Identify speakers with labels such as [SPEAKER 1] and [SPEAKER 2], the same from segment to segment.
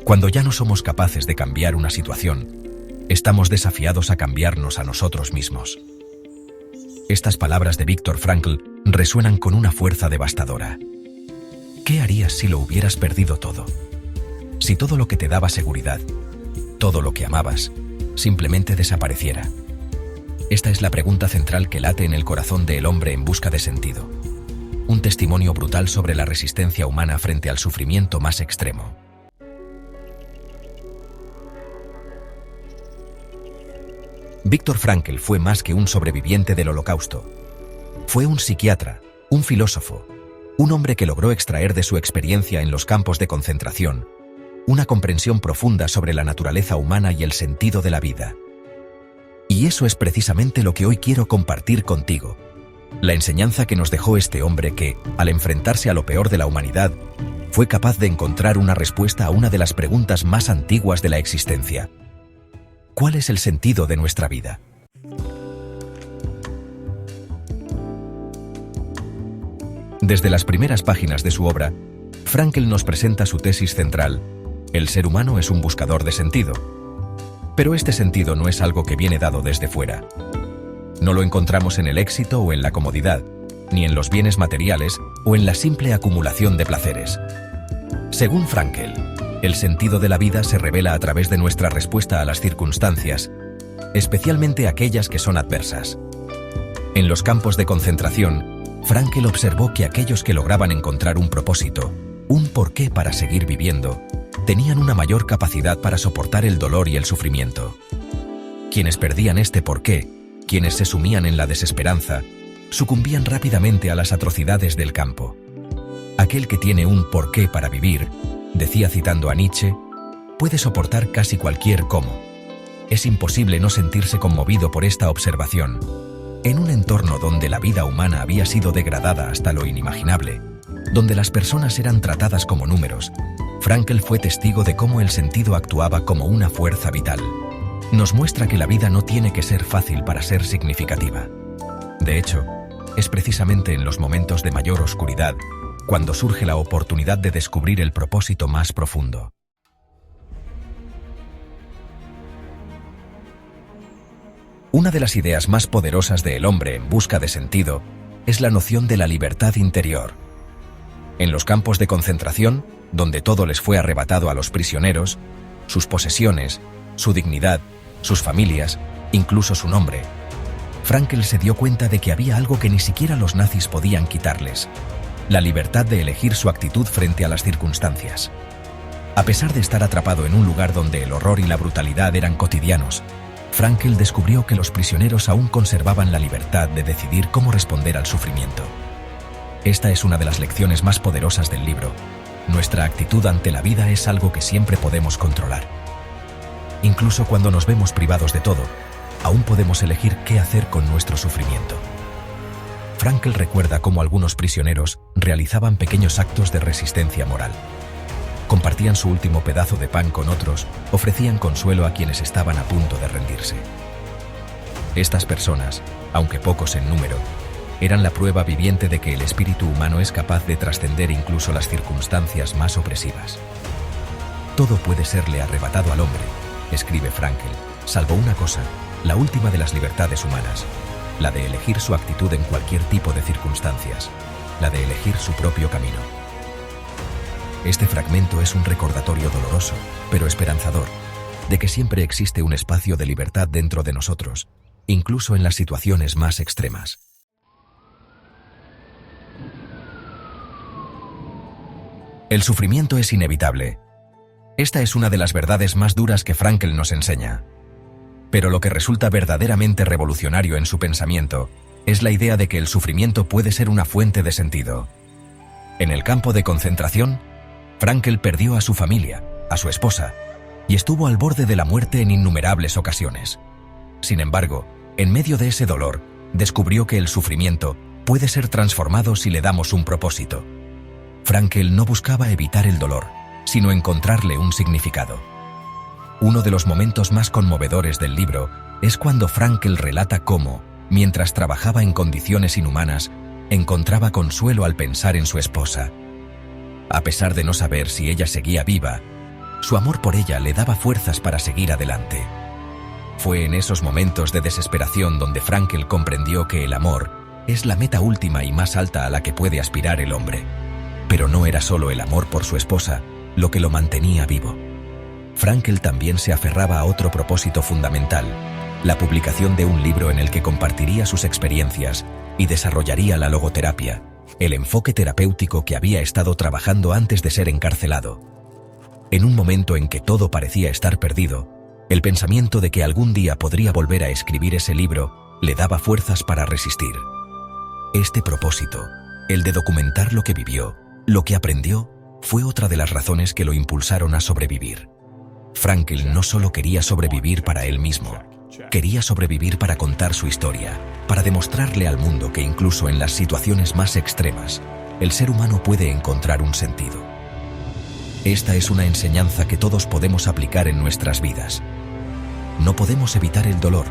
[SPEAKER 1] Cuando ya no somos capaces de cambiar una situación, estamos desafiados a cambiarnos a nosotros mismos. Estas palabras de Viktor Frankl resuenan con una fuerza devastadora. ¿Qué harías si lo hubieras perdido todo? Si todo lo que te daba seguridad, todo lo que amabas, simplemente desapareciera. Esta es la pregunta central que late en el corazón del hombre en busca de sentido. Un testimonio brutal sobre la resistencia humana frente al sufrimiento más extremo. Viktor Frankl fue más que un sobreviviente del Holocausto. Fue un psiquiatra, un filósofo, un hombre que logró extraer de su experiencia en los campos de concentración una comprensión profunda sobre la naturaleza humana y el sentido de la vida. Y eso es precisamente lo que hoy quiero compartir contigo. La enseñanza que nos dejó este hombre que, al enfrentarse a lo peor de la humanidad, fue capaz de encontrar una respuesta a una de las preguntas más antiguas de la existencia. ¿Cuál es el sentido de nuestra vida? Desde las primeras páginas de su obra, Frankl nos presenta su tesis central: el ser humano es un buscador de sentido. Pero este sentido no es algo que viene dado desde fuera. No lo encontramos en el éxito o en la comodidad, ni en los bienes materiales o en la simple acumulación de placeres. Según Frankl, el sentido de la vida se revela a través de nuestra respuesta a las circunstancias, especialmente aquellas que son adversas. En los campos de concentración, Frankl observó que aquellos que lograban encontrar un propósito, un porqué para seguir viviendo, tenían una mayor capacidad para soportar el dolor y el sufrimiento. Quienes perdían este porqué, quienes se sumían en la desesperanza, sucumbían rápidamente a las atrocidades del campo. Aquel que tiene un porqué para vivir, decía citando a Nietzsche, puede soportar casi cualquier cómo. Es imposible no sentirse conmovido por esta observación. En un entorno donde la vida humana había sido degradada hasta lo inimaginable, donde las personas eran tratadas como números, Frankl fue testigo de cómo el sentido actuaba como una fuerza vital. Nos muestra que la vida no tiene que ser fácil para ser significativa. De hecho, es precisamente en los momentos de mayor oscuridad cuando surge la oportunidad de descubrir el propósito más profundo. Una de las ideas más poderosas del hombre en busca de sentido es la noción de la libertad interior. En los campos de concentración, donde todo les fue arrebatado a los prisioneros, sus posesiones, su dignidad, sus familias, incluso su nombre, Frankl se dio cuenta de que había algo que ni siquiera los nazis podían quitarles: la libertad de elegir su actitud frente a las circunstancias. A pesar de estar atrapado en un lugar donde el horror y la brutalidad eran cotidianos, Frankl descubrió que los prisioneros aún conservaban la libertad de decidir cómo responder al sufrimiento. Esta es una de las lecciones más poderosas del libro. Nuestra actitud ante la vida es algo que siempre podemos controlar. Incluso cuando nos vemos privados de todo, aún podemos elegir qué hacer con nuestro sufrimiento. Frankl recuerda cómo algunos prisioneros realizaban pequeños actos de resistencia moral. Compartían su último pedazo de pan con otros, ofrecían consuelo a quienes estaban a punto de rendirse. Estas personas, aunque pocos en número, eran la prueba viviente de que el espíritu humano es capaz de trascender incluso las circunstancias más opresivas. Todo puede serle arrebatado al hombre, escribe Frankl, salvo una cosa, la última de las libertades humanas, la de elegir su actitud en cualquier tipo de circunstancias, la de elegir su propio camino. Este fragmento es un recordatorio doloroso, pero esperanzador, de que siempre existe un espacio de libertad dentro de nosotros, incluso en las situaciones más extremas. El sufrimiento es inevitable. Esta es una de las verdades más duras que Frankl nos enseña. Pero lo que resulta verdaderamente revolucionario en su pensamiento es la idea de que el sufrimiento puede ser una fuente de sentido. En el campo de concentración, Frankl perdió a su familia, a su esposa, y estuvo al borde de la muerte en innumerables ocasiones. Sin embargo, en medio de ese dolor, descubrió que el sufrimiento puede ser transformado si le damos un propósito. Frankl no buscaba evitar el dolor, sino encontrarle un significado. Uno de los momentos más conmovedores del libro es cuando Frankl relata cómo, mientras trabajaba en condiciones inhumanas, encontraba consuelo al pensar en su esposa. A pesar de no saber si ella seguía viva, Su amor por ella le daba fuerzas para seguir adelante. Fue en esos momentos de desesperación donde Frankl comprendió que el amor es la meta última y más alta a la que puede aspirar el hombre. Pero no era solo el amor por su esposa lo que lo mantenía vivo. Frankl también se aferraba a otro propósito fundamental, la publicación de un libro en el que compartiría sus experiencias y desarrollaría la logoterapia, el enfoque terapéutico que había estado trabajando antes de ser encarcelado. En un momento en que todo parecía estar perdido, el pensamiento de que algún día podría volver a escribir ese libro le daba fuerzas para resistir. Este propósito, el de documentar lo que vivió, lo que aprendió, fue otra de las razones que lo impulsaron a sobrevivir. Frankl no solo quería sobrevivir para él mismo, quería sobrevivir para contar su historia, para demostrarle al mundo que incluso en las situaciones más extremas, el ser humano puede encontrar un sentido. Esta es una enseñanza que todos podemos aplicar en nuestras vidas. No podemos evitar el dolor,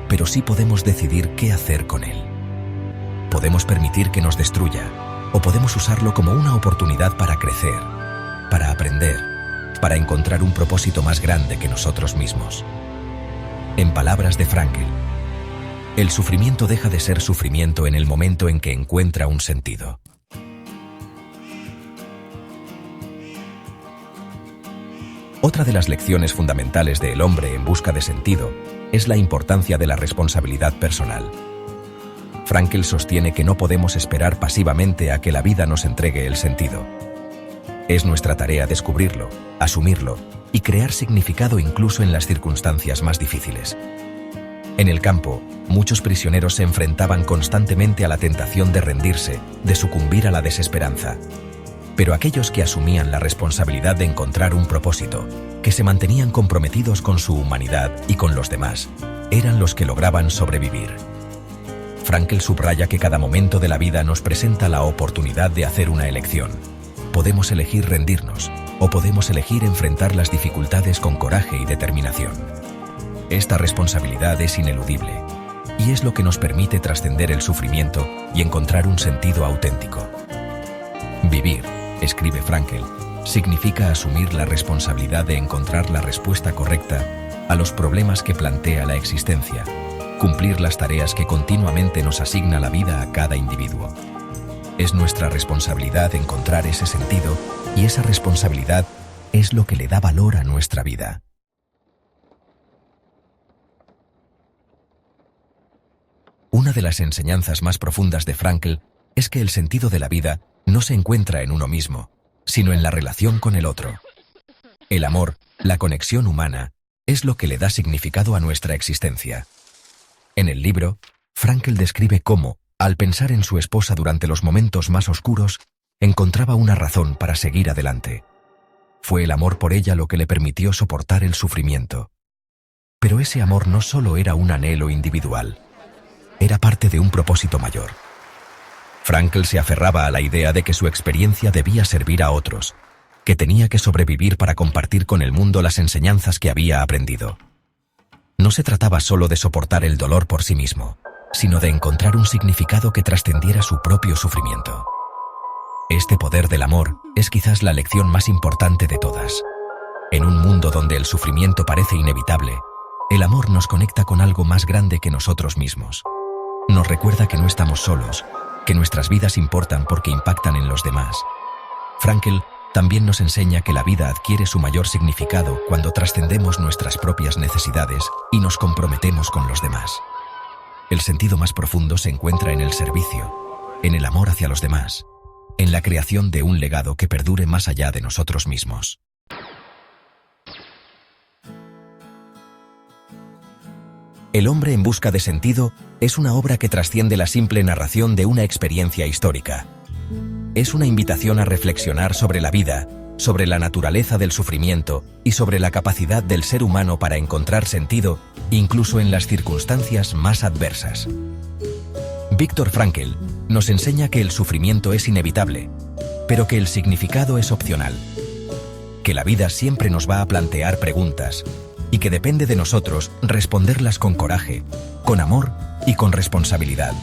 [SPEAKER 1] pero sí podemos decidir qué hacer con él. Podemos permitir que nos destruya, o podemos usarlo como una oportunidad para crecer, para aprender, para encontrar un propósito más grande que nosotros mismos. En palabras de Frankl, el sufrimiento deja de ser sufrimiento en el momento en que encuentra un sentido. Otra de las lecciones fundamentales de El hombre en busca de sentido es la importancia de la responsabilidad personal. Frankl sostiene que no podemos esperar pasivamente a que la vida nos entregue el sentido. Es nuestra tarea descubrirlo, asumirlo y crear significado incluso en las circunstancias más difíciles. En el campo, muchos prisioneros se enfrentaban constantemente a la tentación de rendirse, de sucumbir a la desesperanza. Pero aquellos que asumían la responsabilidad de encontrar un propósito, que se mantenían comprometidos con su humanidad y con los demás, eran los que lograban sobrevivir. Frankl subraya que cada momento de la vida nos presenta la oportunidad de hacer una elección. Podemos elegir rendirnos, o podemos elegir enfrentar las dificultades con coraje y determinación. Esta responsabilidad es ineludible, y es lo que nos permite trascender el sufrimiento y encontrar un sentido auténtico. Vivir, escribe Frankl, significa asumir la responsabilidad de encontrar la respuesta correcta a los problemas que plantea la existencia, cumplir las tareas que continuamente nos asigna la vida a cada individuo. Es nuestra responsabilidad encontrar ese sentido, y esa responsabilidad es lo que le da valor a nuestra vida. Una de las enseñanzas más profundas de Frankl es que el sentido de la vida no se encuentra en uno mismo, sino en la relación con el otro. El amor, la conexión humana, es lo que le da significado a nuestra existencia. En el libro, Frankl describe cómo, al pensar en su esposa durante los momentos más oscuros, encontraba una razón para seguir adelante. Fue el amor por ella lo que le permitió soportar el sufrimiento. Pero ese amor no solo era un anhelo individual, era parte de un propósito mayor. Frankl se aferraba a la idea de que su experiencia debía servir a otros, que tenía que sobrevivir para compartir con el mundo las enseñanzas que había aprendido. No se trataba solo de soportar el dolor por sí mismo, sino de encontrar un significado que trascendiera su propio sufrimiento. Este poder del amor es quizás la lección más importante de todas. En un mundo donde el sufrimiento parece inevitable, el amor nos conecta con algo más grande que nosotros mismos. Nos recuerda que no estamos solos, que nuestras vidas importan porque impactan en los demás. Frankl también nos enseña que la vida adquiere su mayor significado cuando trascendemos nuestras propias necesidades y nos comprometemos con los demás. El sentido más profundo se encuentra en el servicio, en el amor hacia los demás, en la creación de un legado que perdure más allá de nosotros mismos. El hombre en busca de sentido es una obra que trasciende la simple narración de una experiencia histórica. Es una invitación a reflexionar sobre la vida, sobre la naturaleza del sufrimiento y sobre la capacidad del ser humano para encontrar sentido, incluso en las circunstancias más adversas. Viktor Frankl nos enseña que el sufrimiento es inevitable, pero que el significado es opcional. Que la vida siempre nos va a plantear preguntas, y que depende de nosotros responderlas con coraje, con amor y con responsabilidad.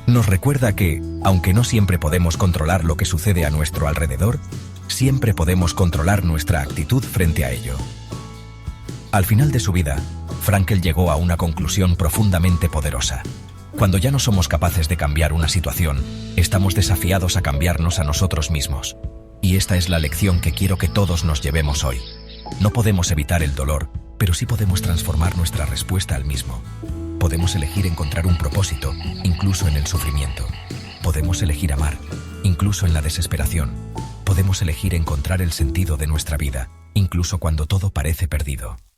[SPEAKER 1] Nos recuerda que, aunque no siempre podemos controlar lo que sucede a nuestro alrededor, siempre podemos controlar nuestra actitud frente a ello. Al final de su vida, Frankl llegó a una conclusión profundamente poderosa. Cuando ya no somos capaces de cambiar una situación, estamos desafiados a cambiarnos a nosotros mismos. Y esta es la lección que quiero que todos nos llevemos hoy. No podemos evitar el dolor, pero sí podemos transformar nuestra respuesta al mismo. Podemos elegir encontrar un propósito, incluso en el sufrimiento. Podemos elegir amar, incluso en la desesperación. Podemos elegir encontrar el sentido de nuestra vida, incluso cuando todo parece perdido.